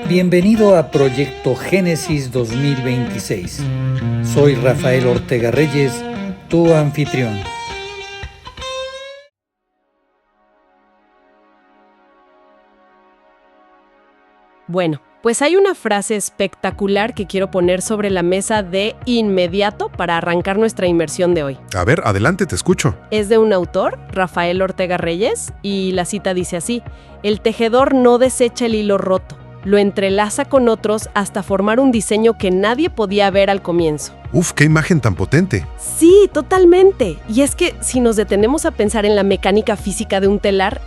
Bienvenido a Proyecto Génesis 2026. Soy Rafael Ortega Reyes, tu anfitrión. Bueno, pues hay una frase espectacular que quiero poner sobre la mesa de inmediato para arrancar nuestra inmersión de hoy. A ver, adelante, te escucho. Es de un autor, Rafael Ortega Reyes, y la cita dice así: el tejedor no desecha el hilo roto, lo entrelaza con otros hasta formar un diseño que nadie podía ver al comienzo. Uf, qué imagen tan potente. Sí, totalmente. Y es que si nos detenemos a pensar en la mecánica física de un telar,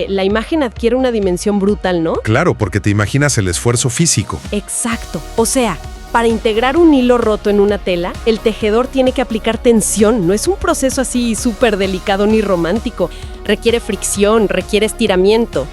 la imagen adquiere una dimensión brutal, ¿no? Claro, porque te imaginas el esfuerzo físico. Exacto. O sea, para integrar un hilo roto en una tela, el tejedor tiene que aplicar tensión. No es un proceso así súper delicado ni romántico. Requiere fricción, requiere estiramiento.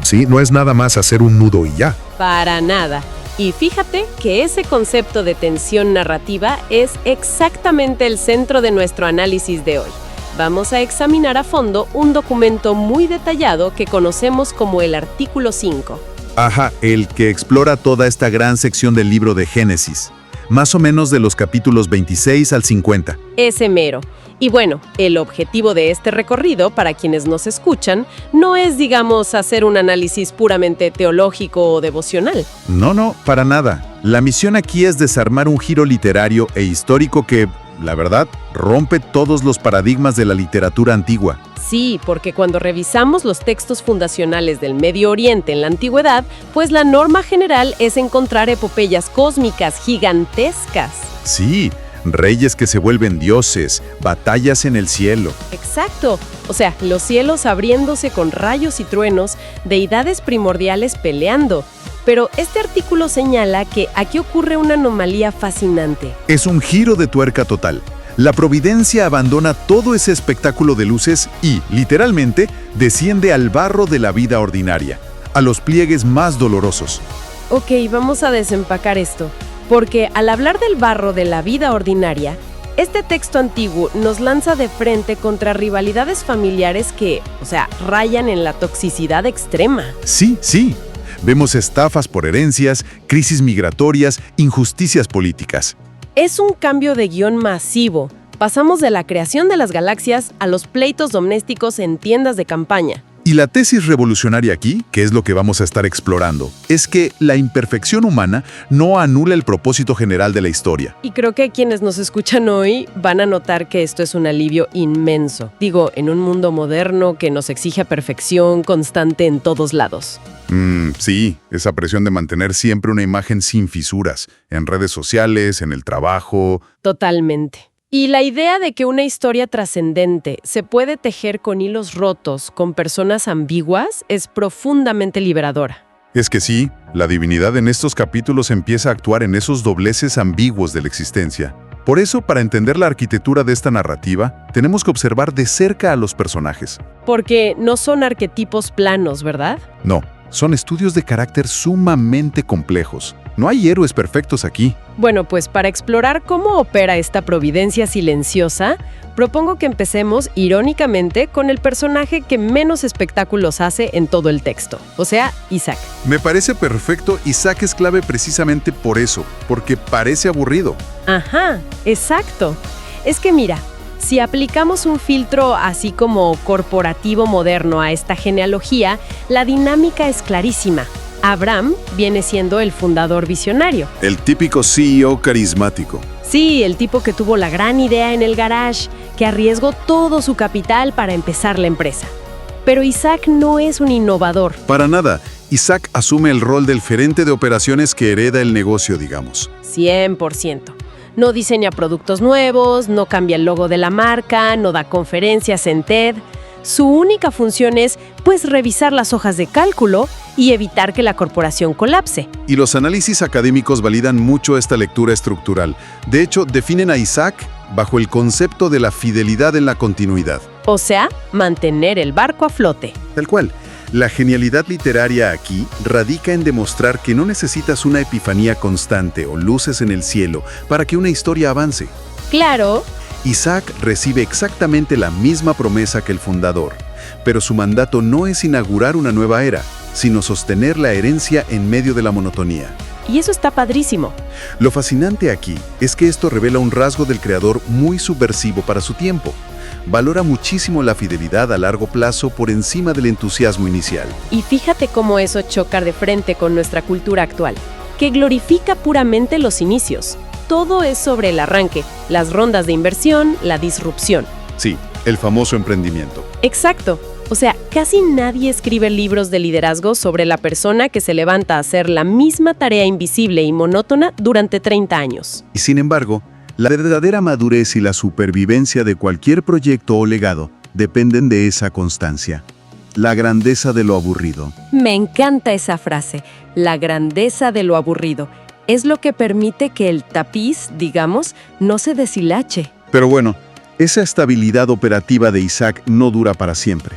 Sí, no es nada más hacer un nudo y ya. Para nada. Y fíjate que ese concepto de tensión narrativa es exactamente el centro de nuestro análisis de hoy. Vamos a examinar a fondo un documento muy detallado que conocemos como el artículo 5. Ajá, el que explora toda esta gran sección del libro de Génesis, más o menos de los capítulos 26 al 50. Ese mero. Y bueno, el objetivo de este recorrido, para quienes nos escuchan, no es, digamos, hacer un análisis puramente teológico o devocional. No, para nada. La misión aquí es desarmar un giro literario e histórico que, la verdad, rompe todos los paradigmas de la literatura antigua. Sí, porque cuando revisamos los textos fundacionales del Medio Oriente en la antigüedad, pues la norma general es encontrar epopeyas cósmicas gigantescas. Sí, reyes que se vuelven dioses, batallas en el cielo. Exacto. O sea, los cielos abriéndose con rayos y truenos, deidades primordiales peleando. Pero este artículo señala que aquí ocurre una anomalía fascinante. Es un giro de tuerca total. La providencia abandona todo ese espectáculo de luces y, literalmente, desciende al barro de la vida ordinaria, a los pliegues más dolorosos. Ok, vamos a desempacar esto. Porque al hablar del barro de la vida ordinaria, este texto antiguo nos lanza de frente contra rivalidades familiares que, rayan en la toxicidad extrema. Sí. Vemos estafas por herencias, crisis migratorias, injusticias políticas. Es un cambio de guión masivo. Pasamos de la creación de las galaxias a los pleitos domésticos en tiendas de campaña. Y la tesis revolucionaria aquí, que es lo que vamos a estar explorando, es que la imperfección humana no anula el propósito general de la historia. Y creo que quienes nos escuchan hoy van a notar que esto es un alivio inmenso. Digo, en un mundo moderno que nos exige perfección constante en todos lados. Sí, esa presión de mantener siempre una imagen sin fisuras, en redes sociales, en el trabajo. Totalmente. Y la idea de que una historia trascendente se puede tejer con hilos rotos, con personas ambiguas, es profundamente liberadora. Es que sí, la divinidad en estos capítulos empieza a actuar en esos dobleces ambiguos de la existencia. Por eso, para entender la arquitectura de esta narrativa, tenemos que observar de cerca a los personajes. Porque no son arquetipos planos, ¿verdad? No, son estudios de carácter sumamente complejos. No hay héroes perfectos aquí. Bueno, pues para explorar cómo opera esta providencia silenciosa, propongo que empecemos, irónicamente, con el personaje que menos espectáculos hace en todo el texto, o sea, Isaac. Me parece perfecto. Isaac es clave precisamente por eso, porque parece aburrido. Ajá, exacto. Es que mira, si aplicamos un filtro así como corporativo moderno a esta genealogía, la dinámica es clarísima. Abraham viene siendo el fundador visionario. El típico CEO carismático. Sí, el tipo que tuvo la gran idea en el garage, que arriesgó todo su capital para empezar la empresa. Pero Isaac no es un innovador. Para nada. Isaac asume el rol del gerente de operaciones que hereda el negocio, digamos. 100%. No diseña productos nuevos, no cambia el logo de la marca, no da conferencias en TED. Su única función es, revisar las hojas de cálculo y evitar que la corporación colapse. Y los análisis académicos validan mucho esta lectura estructural. De hecho, definen a Isaac bajo el concepto de la fidelidad en la continuidad. O sea, mantener el barco a flote. Tal cual. La genialidad literaria aquí radica en demostrar que no necesitas una epifanía constante o luces en el cielo para que una historia avance. Claro. Isaac recibe exactamente la misma promesa que el fundador, pero su mandato no es inaugurar una nueva era, sino sostener la herencia en medio de la monotonía. Y eso está padrísimo. Lo fascinante aquí es que esto revela un rasgo del creador muy subversivo para su tiempo. Valora muchísimo la fidelidad a largo plazo por encima del entusiasmo inicial. Y fíjate cómo eso choca de frente con nuestra cultura actual, que glorifica puramente los inicios. Todo es sobre el arranque, las rondas de inversión, la disrupción. Sí, el famoso emprendimiento. Exacto. O sea, casi nadie escribe libros de liderazgo sobre la persona que se levanta a hacer la misma tarea invisible y monótona durante 30 años. Y sin embargo, la verdadera madurez y la supervivencia de cualquier proyecto o legado dependen de esa constancia. La grandeza de lo aburrido. Me encanta esa frase, la grandeza de lo aburrido. Es lo que permite que el tapiz, digamos, no se deshilache. Pero bueno, esa estabilidad operativa de Isaac no dura para siempre.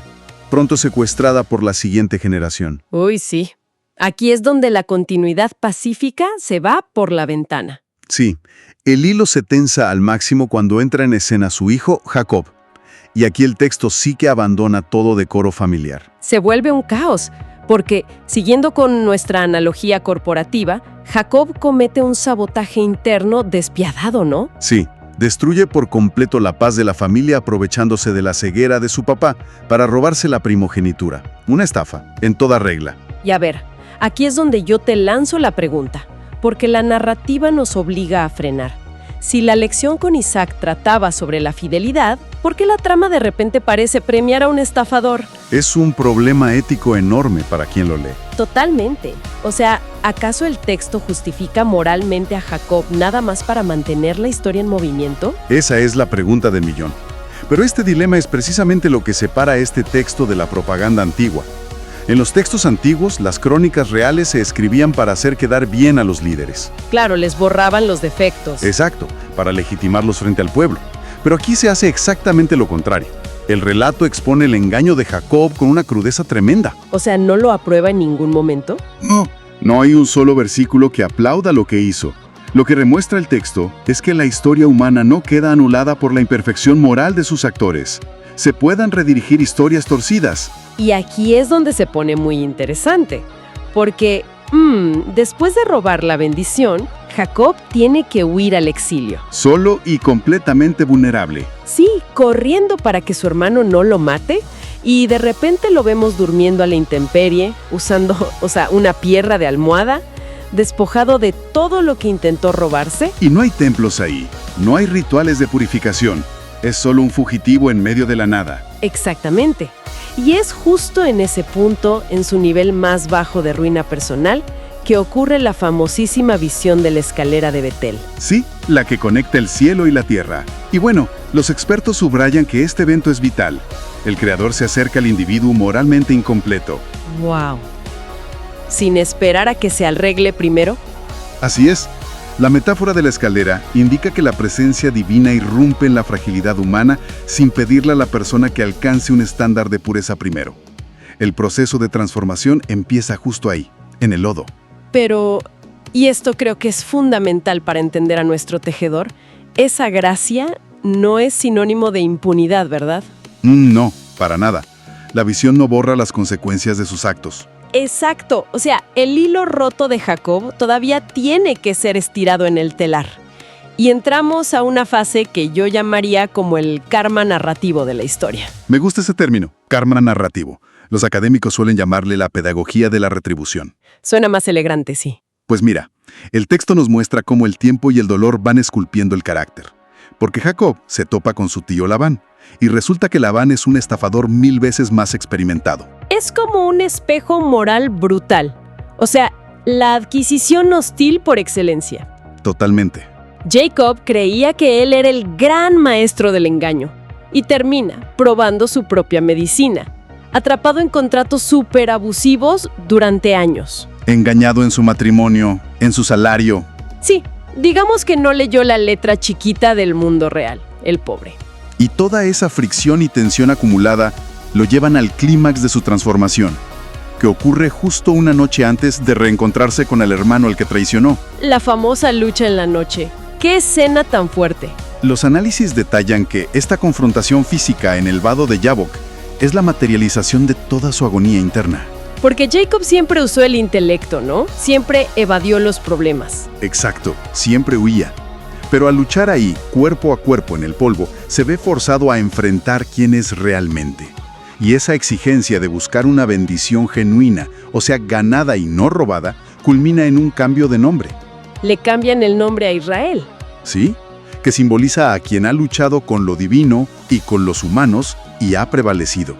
Pronto secuestrada por la siguiente generación. Uy, sí. Aquí es donde la continuidad pacífica se va por la ventana. Sí, el hilo se tensa al máximo cuando entra en escena su hijo, Jacob. Y aquí el texto sí que abandona todo decoro familiar. Se vuelve un caos, porque, siguiendo con nuestra analogía corporativa, Jacob comete un sabotaje interno despiadado, ¿no? Sí. Destruye por completo la paz de la familia aprovechándose de la ceguera de su papá para robarse la primogenitura. Una estafa, en toda regla. Y a ver, aquí es donde yo te lanzo la pregunta, porque la narrativa nos obliga a frenar. Si la lección con Isaac trataba sobre la fidelidad, ¿por qué la trama de repente parece premiar a un estafador? Es un problema ético enorme para quien lo lee. Totalmente. O sea, ¿acaso el texto justifica moralmente a Jacob nada más para mantener la historia en movimiento? Esa es la pregunta del millón. Pero este dilema es precisamente lo que separa este texto de la propaganda antigua. En los textos antiguos, las crónicas reales se escribían para hacer quedar bien a los líderes. Claro, les borraban los defectos. Exacto, para legitimarlos frente al pueblo. Pero aquí se hace exactamente lo contrario. El relato expone el engaño de Jacob con una crudeza tremenda. O sea, ¿no lo aprueba en ningún momento? No hay un solo versículo que aplauda lo que hizo. Lo que demuestra el texto es que la historia humana no queda anulada por la imperfección moral de sus actores. Se puedan redirigir historias torcidas. Y aquí es donde se pone muy interesante, porque después de robar la bendición, Jacob tiene que huir al exilio. Solo y completamente vulnerable. Sí, corriendo para que su hermano no lo mate, y de repente lo vemos durmiendo a la intemperie, usando, una pierra de almohada, despojado de todo lo que intentó robarse. Y no hay templos ahí, no hay rituales de purificación. Es solo un fugitivo en medio de la nada. Exactamente. Y es justo en ese punto, en su nivel más bajo de ruina personal, que ocurre la famosísima visión de la escalera de Betel. Sí, la que conecta el cielo y la tierra. Y bueno, los expertos subrayan que este evento es vital. El creador se acerca al individuo moralmente incompleto. ¡Wow! ¿Sin esperar a que se arregle primero? Así es. La metáfora de la escalera indica que la presencia divina irrumpe en la fragilidad humana sin pedirle a la persona que alcance un estándar de pureza primero. El proceso de transformación empieza justo ahí, en el lodo. Pero, y esto creo que es fundamental para entender a nuestro tejedor, esa gracia no es sinónimo de impunidad, ¿verdad? No, para nada. La visión no borra las consecuencias de sus actos. Exacto, o sea, el hilo roto de Jacob todavía tiene que ser estirado en el telar. Y entramos a una fase que yo llamaría como el karma narrativo de la historia. Me gusta ese término, karma narrativo. Los académicos suelen llamarle la pedagogía de la retribución. Suena más elegante, sí. Pues mira, el texto nos muestra cómo el tiempo y el dolor van esculpiendo el carácter. Porque Jacob se topa con su tío Labán, y resulta que Labán es un estafador 1000 veces más experimentado. Es como un espejo moral brutal. O sea, la adquisición hostil por excelencia. Totalmente. Jacob creía que él era el gran maestro del engaño y termina probando su propia medicina, atrapado en contratos súper abusivos durante años. Engañado en su matrimonio, en su salario. Sí, digamos que no leyó la letra chiquita del mundo real, el pobre. Y toda esa fricción y tensión acumulada lo llevan al clímax de su transformación, que ocurre justo una noche antes de reencontrarse con el hermano al que traicionó. La famosa lucha en la noche. ¡Qué escena tan fuerte! Los análisis detallan que esta confrontación física en el vado de Yabok es la materialización de toda su agonía interna. Porque Jacob siempre usó el intelecto, ¿no? Siempre evadió los problemas. Exacto, siempre huía. Pero al luchar ahí, cuerpo a cuerpo en el polvo, se ve forzado a enfrentar quién es realmente. Y esa exigencia de buscar una bendición genuina, o sea, ganada y no robada, culmina en un cambio de nombre. Le cambian el nombre a Israel. ¿Sí? Que simboliza a quien ha luchado con lo divino y con los humanos y ha prevalecido.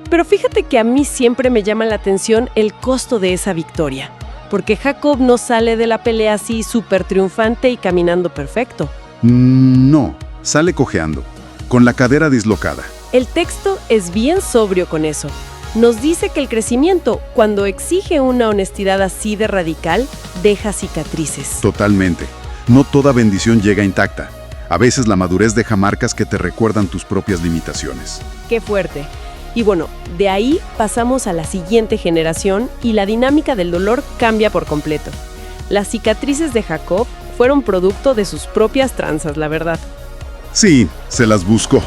Pero fíjate que a mí siempre me llama la atención el costo de esa victoria. Porque Jacob no sale de la pelea así súper triunfante y caminando perfecto. No, sale cojeando, con la cadera dislocada. El texto es bien sobrio con eso. Nos dice que el crecimiento, cuando exige una honestidad así de radical, deja cicatrices. Totalmente. No toda bendición llega intacta. A veces la madurez deja marcas que te recuerdan tus propias limitaciones. ¡Qué fuerte! Y bueno, de ahí pasamos a la siguiente generación y la dinámica del dolor cambia por completo. Las cicatrices de Jacob fueron producto de sus propias tranzas, la verdad. Sí, se las buscó.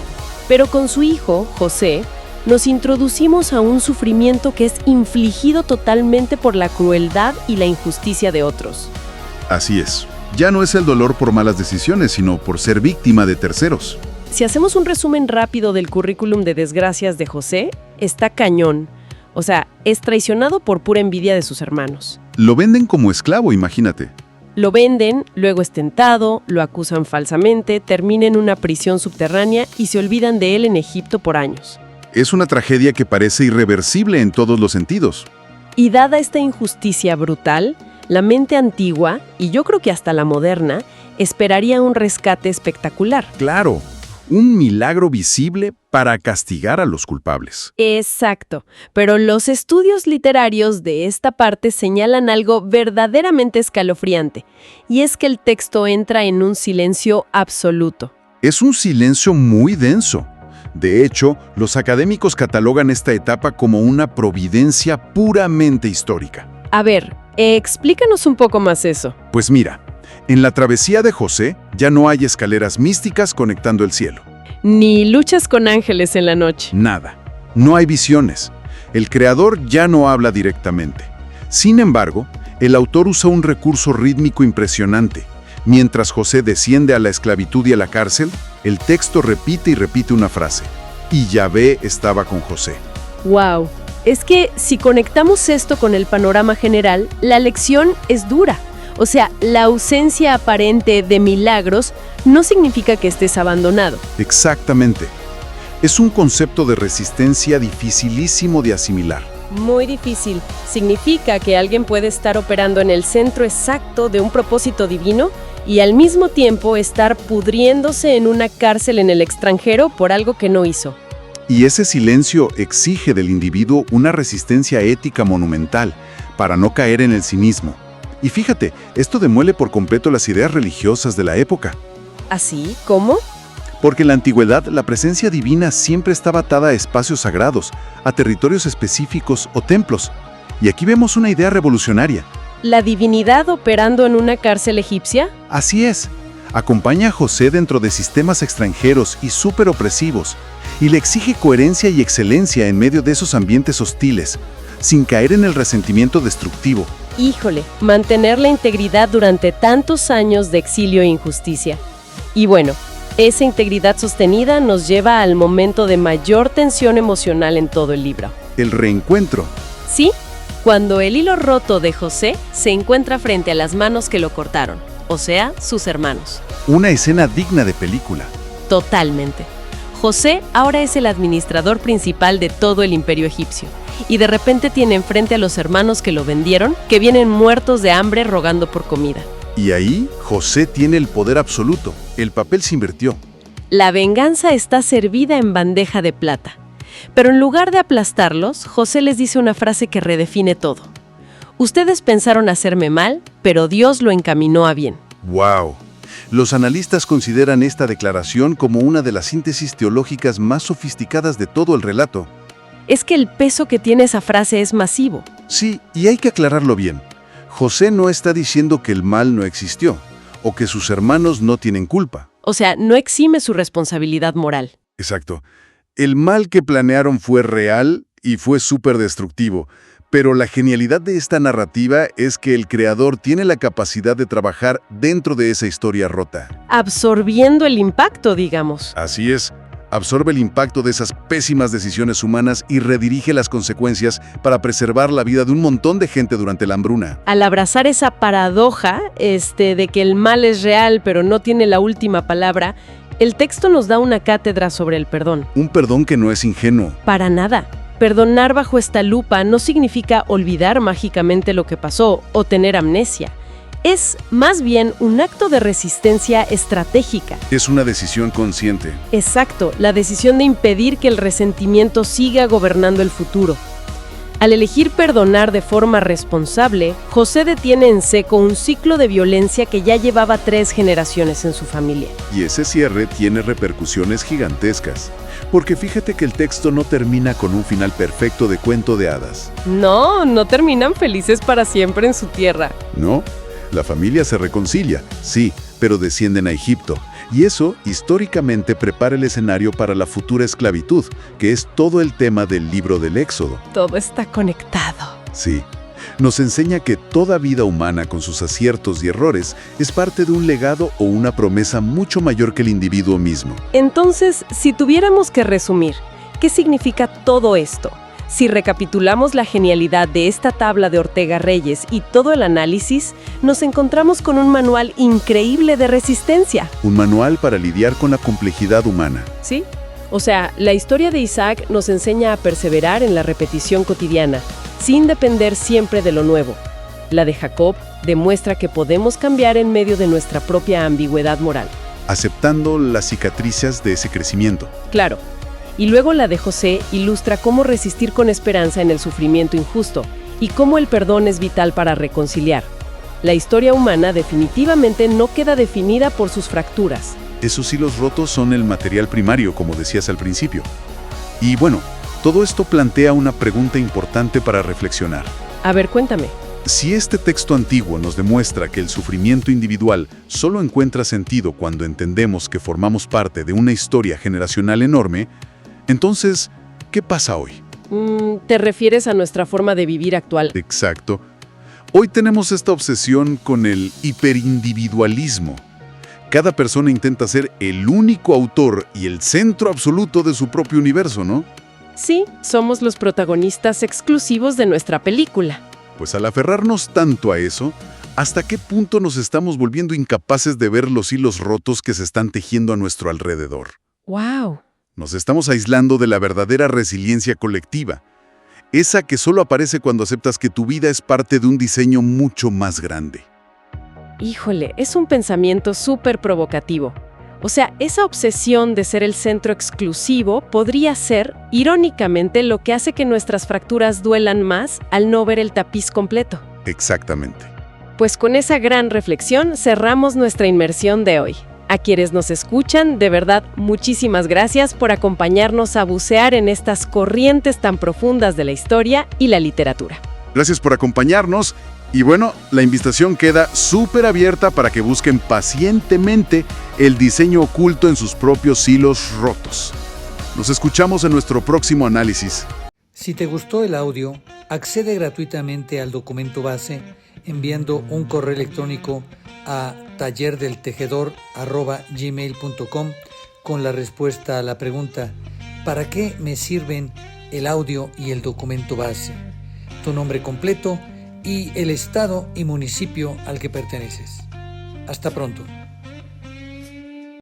Pero con su hijo, José, nos introducimos a un sufrimiento que es infligido totalmente por la crueldad y la injusticia de otros. Así es. Ya no es el dolor por malas decisiones, sino por ser víctima de terceros. Si hacemos un resumen rápido del currículum de desgracias de José, está cañón. O sea, es traicionado por pura envidia de sus hermanos. Lo venden como esclavo, imagínate. Lo venden, luego es tentado, lo acusan falsamente, termina en una prisión subterránea y se olvidan de él en Egipto por años. Es una tragedia que parece irreversible en todos los sentidos. Y dada esta injusticia brutal, la mente antigua, y yo creo que hasta la moderna, esperaría un rescate espectacular. Claro, un milagro visible para castigar a los culpables. Exacto, pero los estudios literarios de esta parte señalan algo verdaderamente escalofriante, y es que el texto entra en un silencio absoluto. Es un silencio muy denso. De hecho, los académicos catalogan esta etapa como una providencia puramente histórica. A ver, explícanos un poco más eso. Pues mira, en la travesía de José ya no hay escaleras místicas conectando el cielo. Ni luchas con ángeles en la noche. Nada. No hay visiones. El creador ya no habla directamente. Sin embargo, el autor usa un recurso rítmico impresionante. Mientras José desciende a la esclavitud y a la cárcel, el texto repite y repite una frase. Y Yahvé estaba con José. ¡Wow! Es que si conectamos esto con el panorama general, la lección es dura. O sea, la ausencia aparente de milagros no significa que estés abandonado. Exactamente. Es un concepto de resistencia dificilísimo de asimilar. Muy difícil. Significa que alguien puede estar operando en el centro exacto de un propósito divino y al mismo tiempo estar pudriéndose en una cárcel en el extranjero por algo que no hizo. Y ese silencio exige del individuo una resistencia ética monumental para no caer en el cinismo. Y fíjate, esto demuele por completo las ideas religiosas de la época. ¿Así? ¿Cómo? Porque en la antigüedad la presencia divina siempre estaba atada a espacios sagrados, a territorios específicos o templos. Y aquí vemos una idea revolucionaria. ¿La divinidad operando en una cárcel egipcia? Así es. Acompaña a José dentro de sistemas extranjeros y súper opresivos, y le exige coherencia y excelencia en medio de esos ambientes hostiles, sin caer en el resentimiento destructivo. Híjole, mantener la integridad durante tantos años de exilio e injusticia. Y bueno, esa integridad sostenida nos lleva al momento de mayor tensión emocional en todo el libro. El reencuentro. Sí, cuando el hilo roto de José se encuentra frente a las manos que lo cortaron, o sea, sus hermanos. Una escena digna de película. Totalmente. José ahora es el administrador principal de todo el imperio egipcio, y de repente tiene enfrente a los hermanos que lo vendieron, que vienen muertos de hambre rogando por comida. Y ahí, José tiene el poder absoluto. El papel se invirtió. La venganza está servida en bandeja de plata. Pero en lugar de aplastarlos, José les dice una frase que redefine todo. Ustedes pensaron hacerme mal, pero Dios lo encaminó a bien. ¡Wow! Los analistas consideran esta declaración como una de las síntesis teológicas más sofisticadas de todo el relato. Es que el peso que tiene esa frase es masivo. Sí, y hay que aclararlo bien. José no está diciendo que el mal no existió, o que sus hermanos no tienen culpa. O sea, no exime su responsabilidad moral. Exacto. El mal que planearon fue real y fue súper destructivo, Pero la genialidad de esta narrativa es que el creador tiene la capacidad de trabajar dentro de esa historia rota. Absorbiendo el impacto, digamos. Así es, absorbe el impacto de esas pésimas decisiones humanas y redirige las consecuencias para preservar la vida de un montón de gente durante la hambruna. Al abrazar esa paradoja, de que el mal es real pero no tiene la última palabra, el texto nos da una cátedra sobre el perdón. Un perdón que no es ingenuo. Para nada. Perdonar bajo esta lupa no significa olvidar mágicamente lo que pasó o tener amnesia. Es más bien un acto de resistencia estratégica. Es una decisión consciente. Exacto, la decisión de impedir que el resentimiento siga gobernando el futuro. Al elegir perdonar de forma responsable, José detiene en seco un ciclo de violencia que ya llevaba 3 generaciones en su familia. Y ese cierre tiene repercusiones gigantescas. Porque fíjate que el texto no termina con un final perfecto de cuento de hadas. No terminan felices para siempre en su tierra. No, la familia se reconcilia, sí, pero descienden a Egipto. Y eso, históricamente, prepara el escenario para la futura esclavitud, que es todo el tema del libro del Éxodo. Todo está conectado. Sí. Nos enseña que toda vida humana con sus aciertos y errores es parte de un legado o una promesa mucho mayor que el individuo mismo. Entonces, si tuviéramos que resumir, ¿qué significa todo esto? Si recapitulamos la genialidad de esta tabla de Ortega Reyes y todo el análisis, nos encontramos con un manual increíble de resistencia. Un manual para lidiar con la complejidad humana. ¿Sí? O sea, la historia de Isaac nos enseña a perseverar en la repetición cotidiana, sin depender siempre de lo nuevo. La de Jacob demuestra que podemos cambiar en medio de nuestra propia ambigüedad moral. Aceptando las cicatrices de ese crecimiento. Claro. Y luego la de José ilustra cómo resistir con esperanza en el sufrimiento injusto y cómo el perdón es vital para reconciliar. La historia humana definitivamente no queda definida por sus fracturas. Esos hilos rotos son el material primario, como decías al principio. Y bueno, todo esto plantea una pregunta importante para reflexionar. A ver, cuéntame. Si este texto antiguo nos demuestra que el sufrimiento individual solo encuentra sentido cuando entendemos que formamos parte de una historia generacional enorme, entonces, ¿qué pasa hoy? ¿Te refieres a nuestra forma de vivir actual? Exacto. Hoy tenemos esta obsesión con el hiperindividualismo. Cada persona intenta ser el único autor y el centro absoluto de su propio universo, ¿no? Sí, somos los protagonistas exclusivos de nuestra película. Pues al aferrarnos tanto a eso, ¿hasta qué punto nos estamos volviendo incapaces de ver los hilos rotos que se están tejiendo a nuestro alrededor? ¡Wow! Nos estamos aislando de la verdadera resiliencia colectiva, esa que solo aparece cuando aceptas que tu vida es parte de un diseño mucho más grande. Híjole, es un pensamiento súper provocativo. O sea, esa obsesión de ser el centro exclusivo podría ser, irónicamente, lo que hace que nuestras fracturas duelan más al no ver el tapiz completo. Exactamente. Pues con esa gran reflexión cerramos nuestra inmersión de hoy. A quienes nos escuchan, de verdad, muchísimas gracias por acompañarnos a bucear en estas corrientes tan profundas de la historia y la literatura. Gracias por acompañarnos y bueno, la invitación queda súper abierta para que busquen pacientemente el diseño oculto en sus propios hilos rotos. Nos escuchamos en nuestro próximo análisis. Si te gustó el audio, accede gratuitamente al documento base enviando un correo electrónico a tallerdeltejedor@gmail.com con la respuesta a la pregunta ¿para qué me sirven el audio y el documento base? Tu nombre completo y el estado y municipio al que perteneces. Hasta pronto.